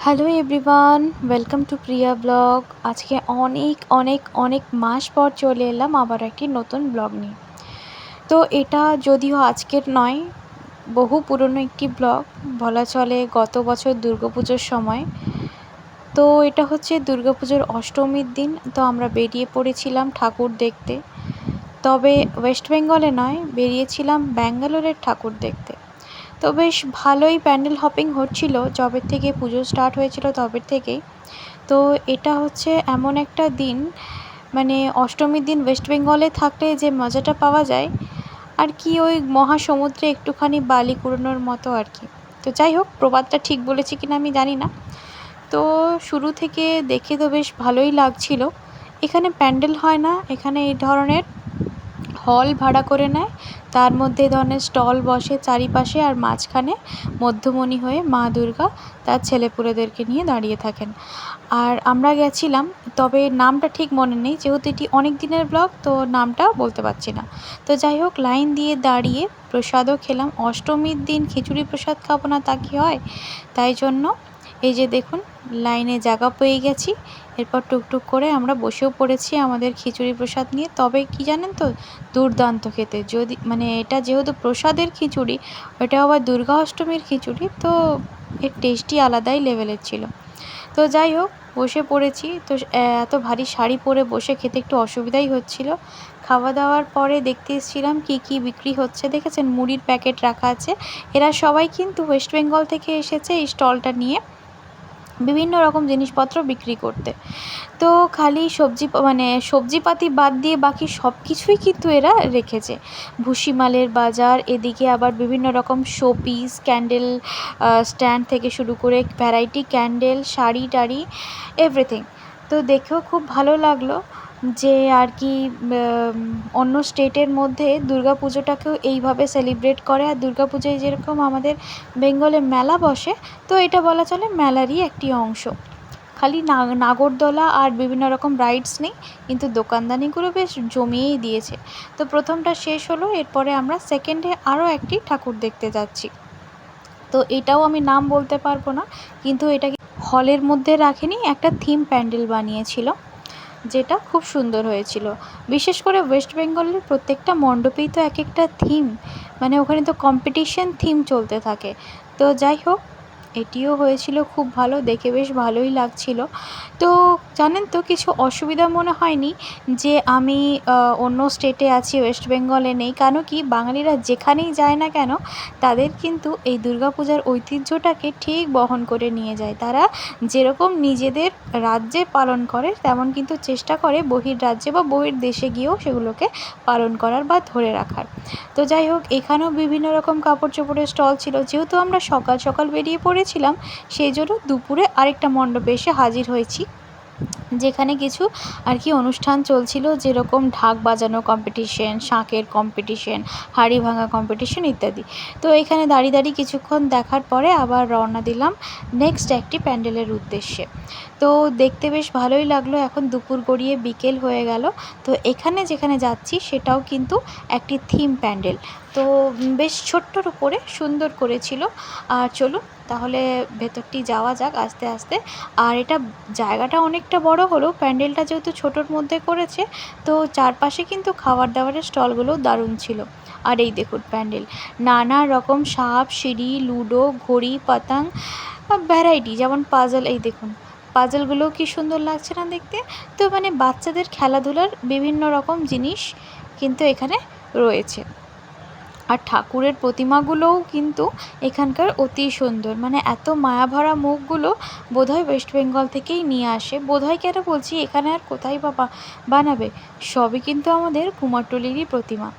Hello everyone, welcome to Priya blog. আজকে অনেক অনেক অনেক মাস পর চলে এলাম আবার একটি নতুন ব্লগ নিয়ে। তো এটা যদিও আজকের নয়, বহু পুরনো একটি ব্লগ বলা চলে, গত বছর দুর্গাপুজোর সময়। তো এটা হচ্ছে দুর্গাপুজোর অষ্টমীর দিন। তো আমরা বেরিয়ে পড়েছিলাম ঠাকুর দেখতে, তবে ওয়েস্ট বেঙ্গলে নয়, বেরিয়েছিলাম ব্যাঙ্গালোরের ঠাকুর দেখতে। তো বেশ ভালোই প্যান্ডেল হপিং হচ্ছিল যবে থেকে পুজো স্টার্ট হয়েছিল তবে থেকেই। তো এটা হচ্ছে এমন একটা দিন, মানে অষ্টমীর দিন ওয়েস্ট বেঙ্গলে থাকলে যে মজাটা পাওয়া যায় আর কি, ওই মহাসমুদ্রে একটুখানি বালি কুড়োনোর মতো আর কি। তো যাই হোক, প্রবাদটা ঠিক বলেছি কিনা আমি জানি না। তো শুরু থেকে দেখে তো বেশ ভালোই লাগছিল। এখানে প্যান্ডেল হয় না, এখানে এই ধরনের হল ভাড়া করে নেয়, তার মধ্যে এই ধরনের স্টল বসে চারিপাশে, আর মাঝখানে মধ্যমণি হয়ে মা দুর্গা তার ছেলেপুলেদেরকে নিয়ে দাঁড়িয়ে থাকেন। আর আমরা গেছিলাম, তবে নামটা ঠিক মনে নেই, যেহেতু এটি অনেক দিনের ব্লগ, তো নামটা বলতে পারছি না। তো যাই হোক, লাইন দিয়ে দাঁড়িয়ে প্রসাদও খেলাম। অষ্টমীর দিন খিচুড়ি প্রসাদ খাবো না তা কি হয়, তাই জন্য এই যে দেখুন, লাইনে জায়গা পেয়ে গেছি। এরপর টুকটুক করে আমরা বসেও পড়েছি আমাদের খিচুড়ি প্রসাদ নিয়ে। তবে কি জানেন তো, দুর্দান্ত খেতে। যদি মানে এটা যেহেতু প্রসাদের খিচুড়ি, ওটা আবার দুর্গা অষ্টমীর খিচুড়ি, তো এর টেস্টই আলাদাই লেভেলের ছিল। তো যাই হোক, বসে পড়েছি। তো এত ভারী শাড়ি পরে বসে খেতে একটু অসুবিধাই হচ্ছিল। খাওয়া দাওয়ার পরে দেখতে এসেছিলাম কী কী বিক্রি হচ্ছে। দেখেছেন, মুড়ির প্যাকেট রাখা আছে। এরা সবাই কিন্তু ওয়েস্ট বেঙ্গল থেকে এসেছে এই স্টলটা নিয়ে বিভিন্ন রকম জিনিসপত্র বিক্রি করতে। তো খালি সবজিপাতি বাদ দিয়ে বাকি সব কিছুই কিন্তু এরা রেখেছে। ভুসিমালের বাজার, এদিকে আবার বিভিন্ন রকম শোপিস, ক্যান্ডেল স্ট্যান্ড থেকে শুরু করে ভ্যারাইটি ক্যান্ডেল, শাড়ি টাড়ি, এভরিথিং। তো দেখেও খুব ভালো লাগলো যে আর কি অন্য স্টেটের মধ্যে দুর্গাপুজোটাকেও এইভাবে সেলিব্রেট করে। আর দুর্গাপুজোয় যেরকম আমাদের বেঙ্গলে মেলা বসে, তো এটা বলা চলে মেলারই একটি অংশ। খালি নাগরদোলা আর বিভিন্ন রকম রাইডস নেই, কিন্তু দোকানদানিগুলো বেশ জমিয়েই দিয়েছে। তো প্রথমটা শেষ হলো, এরপরে আমরা সেকেন্ডে আরও একটি ঠাকুর দেখতে যাচ্ছি। তো এটাও আমি নাম বলতে পারবো না, কিন্তু এটাকে হলের মধ্যে রাখেনি, একটা থিম প্যান্ডেল বানিয়েছিল, যেটা খুব সুন্দর হয়েছিল। বিশেষ করে ওয়েস্ট বেঙ্গলের প্রত্যেকটা মণ্ডপেই তো এক একটা থিম, মানে ওখানে তো কম্পিটিশন থিম চলতে থাকে। তো যাই হোক, এটিও হয়েছিল খুব ভালো, দেখে বেশ ভালোই লাগছিল। তো জানেন তো, কিছু অসুবিধা মনে হয়নি যে আমি অন্য স্টেটে আছি, ওয়েস্ট বেঙ্গলে নেই। কেন কি, বাঙালিরা যেখানেই যায় না কেন, তাদের কিন্তু এই দুর্গাপূজার ঐতিহ্যটাকে ঠিক বহন করে নিয়ে যায়। তারা যেরকম নিজেদের রাজ্যে পালন করে, তেমন কিন্তু চেষ্টা করে বহির্রাজ্যে বা বহির্দেশে গিয়েও সেগুলোকে পালন করার বা ধরে রাখার। তো যাই হোক, এখানেও বিভিন্ন রকম কাপড় চোপড়ের স্টল ছিল। যেহেতু আমরা সকাল সকাল বেরিয়ে পড়েছিলাম, সেই জন্য দুপুরে আরেকটা মণ্ডপে এসে হাজির হয়েছি, যেখানে কিছু আর কি অনুষ্ঠান চলছিল, যেরকম ঢাক বাজানো কম্পিটিশন, শাঁখের কম্পিটিশন, হাঁড়ি ভাঙা কম্পিটিশন ইত্যাদি। তো এখানে দাঁড়িয়ে দাঁড়িয়ে কিছুক্ষণ দেখার পরে আবার রওনা দিলাম নেক্সট একটি প্যান্ডেলের উদ্দেশ্যে। তো দেখতে বেশ ভালোই লাগলো। এখন দুপুর গড়িয়ে বিকেল হয়ে গেল। তো এখানে যেখানে যাচ্ছি সেটাও কিন্তু একটি থিম প্যান্ডেল। তো বেশ ছোট্টর উপরে সুন্দর করেছিল। আর চলুন তাহলে ভেতরটি যাওয়া যাক আস্তে আস্তে। আর এটা জায়গাটা অনেকটা বড় হলেও প্যান্ডেলটা যেহেতু ছোটোর মধ্যে করেছে, তো চারপাশে কিন্তু খাবার দাবারের স্টলগুলো দারুণ ছিল। আর এই দেখুন প্যান্ডেল, নানা রকম সাপ, সিঁড়ি, লুডো, ঘড়ি, পাতাং, ভ্যারাইটি, যেমন পাজল, এই দেখুন পাজলগুলোও কি সুন্দর লাগছে না দেখতে। তো মানে বাচ্চাদের খেলাধুলার বিভিন্ন রকম জিনিস কিন্তু এখানে রয়েছে। আর ঠাকুরের প্রতিমাগুলোও কিন্তু এখানকার অতি সুন্দর, মানে এত মায়াভরা মুখগুলো বোধহয় ওয়েস্ট বেঙ্গল থেকেই নিয়ে আসে। বোধহয় কেন বলছি, এখানে আর কোথায় বানাবে, সবই কিন্তু আমাদের কুমারটুলিরই প্রতিমা।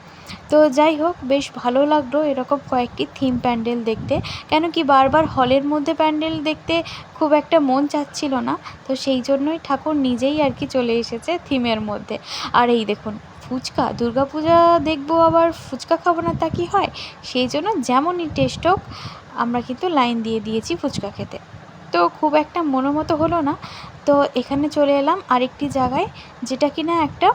তো যাই হোক, বেশ ভালো লাগলো এরকম কয়েকটি থিম প্যান্ডেল দেখতে। কেন কি, বারবার হলের মধ্যে প্যান্ডেল দেখতে খুব একটা মন চাচ্ছিল না, তো সেই জন্যই ঠাকুর নিজেই আর কি চলে এসেছে থিমের মধ্যে। আর এই দেখুন ফুচকা, দুর্গাপূজা দেখবো আবার ফুচকা খাবো না তা কি হয়, সেই জন্য যেমনই টেস্ট হোক, আমরা কিন্তু লাইন দিয়ে দিয়েছি ফুচকা খেতে। তো খুব একটা মনোমতো হলো না। তো এখানে চলে এলাম আরেকটি জায়গায়, যেটা কিনা একটা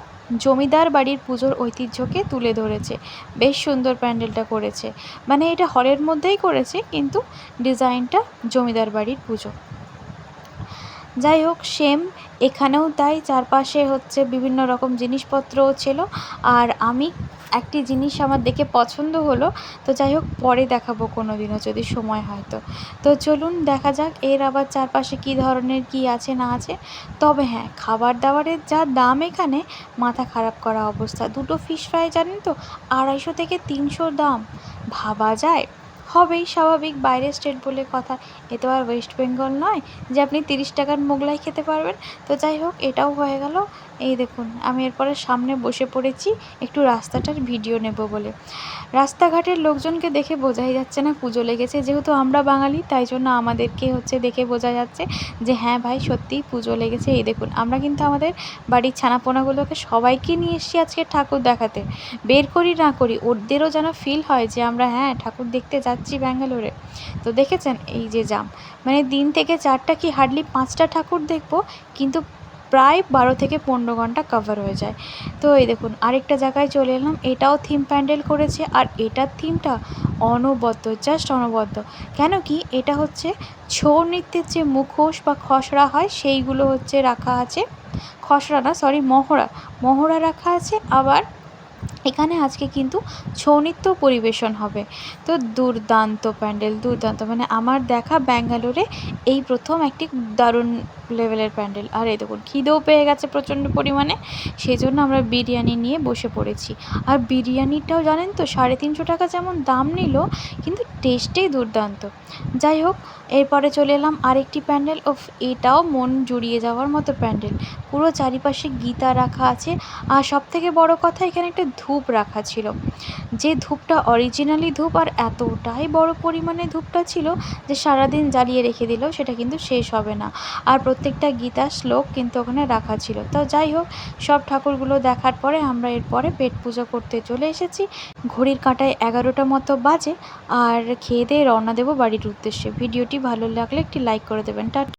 জমিদার বাড়ির পুজোর ঐতিহ্যকে তুলে ধরেছে। বেশ সুন্দর প্যান্ডেলটা করেছে, মানে এটা হলের মধ্যেই করেছে, কিন্তু ডিজাইনটা জমিদার বাড়ির পুজো। যাই হোক সেম এখানেও তাই, চারপাশে হচ্ছে বিভিন্ন রকম জিনিসপত্রও ছিল। আর আমি একটি জিনিস আমার দেখে পছন্দ হলো, তো যাই হোক পরে দেখাবো কোনো দিনও যদি সময় হয় তো। তো চলুন দেখা যাক এর আবার চারপাশে কী ধরনের কী আছে না আছে। তবে হ্যাঁ, খাবার দাবারের যা দাম এখানে, মাথা খারাপ করা অবস্থা। দুটো ফিশ ফ্রাই জানেন তো 250 থেকে 300 দাম। ভাবা যায়? হবেই স্বাভাবিক, বাইরের স্টেট বলে কথা। এ তো আর ওয়েস্ট বেঙ্গল নয় যে আপনি 30 টাকার মোগলাই খেতে পারবেন। তো যাই হোক এটাও হয়ে গেল। এই দেখুন আমি এরপরে সামনে বসে পড়েছি একটু রাস্তাটার ভিডিও নেব বলে। রাস্তাঘাটের লোকজনকে দেখে বোঝাই যাচ্ছে না পুজো লেগেছে, যেহেতু আমরা বাঙালি তাই জন্য আমাদেরকে হচ্ছে দেখে বোঝা যাচ্ছে যে হ্যাঁ ভাই সত্যিই পুজো লেগেছে। এই দেখুন আমরা কিন্তু আমাদের বাড়ির ছানাপোনাগুলোকে সবাইকে নিয়ে এসেছি আজকে ঠাকুর দেখাতে। বের করি না করি ওদেরও যেন ফিল হয় যে আমরা হ্যাঁ ঠাকুর দেখতে যাচ্ছি ব্যাঙ্গালোরে। তো দেখেছেন এই যে জাম, মানে দিন থেকে 4টা কি হার্ডলি 5টা ঠাকুর দেখবো, কিন্তু প্রায় 12 থেকে 15 ঘন্টা কভার হয়ে যায়। তো এই দেখুন আরেকটা জায়গায় চলে এলাম, এটাও থিম প্যান্ডেল করেছে আর এটার থিমটা অনবদ্য, জাস্ট অনবদ্য। কেন কি এটা হচ্ছে ছৌ নৃত্যের যে মুখোশ বা খসড়া হয় সেইগুলো হচ্ছে রাখা আছে। খসড়া না, সরি, মহড়া রাখা আছে। আবার এখানে আজকে কিন্তু ছৌ নৃত্য পরিবেশন হবে। তো দুর্দান্ত প্যান্ডেল, দুর্দান্ত, মানে আমার দেখা ব্যাঙ্গালোরে এই প্রথম একটি দারুণ লেভেলের প্যান্ডেল। আর এই দেখুন খিদেও পেয়ে গেছে প্রচণ্ড পরিমাণে, সেই জন্য আমরা বিরিয়ানি নিয়ে বসে পড়েছি। আর বিরিয়ানিটাও জানেন তো 350 টাকা যেমন দাম নিল, কিন্তু টেস্টেই দুর্দান্ত। যাই হোক এরপরে চলে এলাম আরেকটি প্যান্ডেল। এটাও মন জুড়িয়ে যাওয়ার মতো প্যান্ডেল। পুরো চারিপাশে গীতা রাখা আছে। আর সবথেকে বড় কথা এখানে একটা ধূপ রাখা ছিল, যে ধূপটা অরিজিনালি ধূপ, আর এতটাই বড় পরিমাণে ধূপটা ছিল যে সারাদিন জ্বালিয়ে রেখে দিলেও সেটা কিন্তু শেষ হবে না। আর প্রত্যেকটা গীতার শ্লোক কিন্তু ওখানে রাখা ছিল। তো যাই হোক সব ঠাকুরগুলো দেখার পরে আমরা এরপরে পেট পুজো করতে চলে এসেছি। ঘড়ির কাঁটায় 11টা মতো বাজে। আর খেয়ে দিয়ে রওনা দেবো বাড়ির উদ্দেশ্যে। ভিডিওটি ভালো লাগলে একটি লাইক করে দেবেন। টাটা।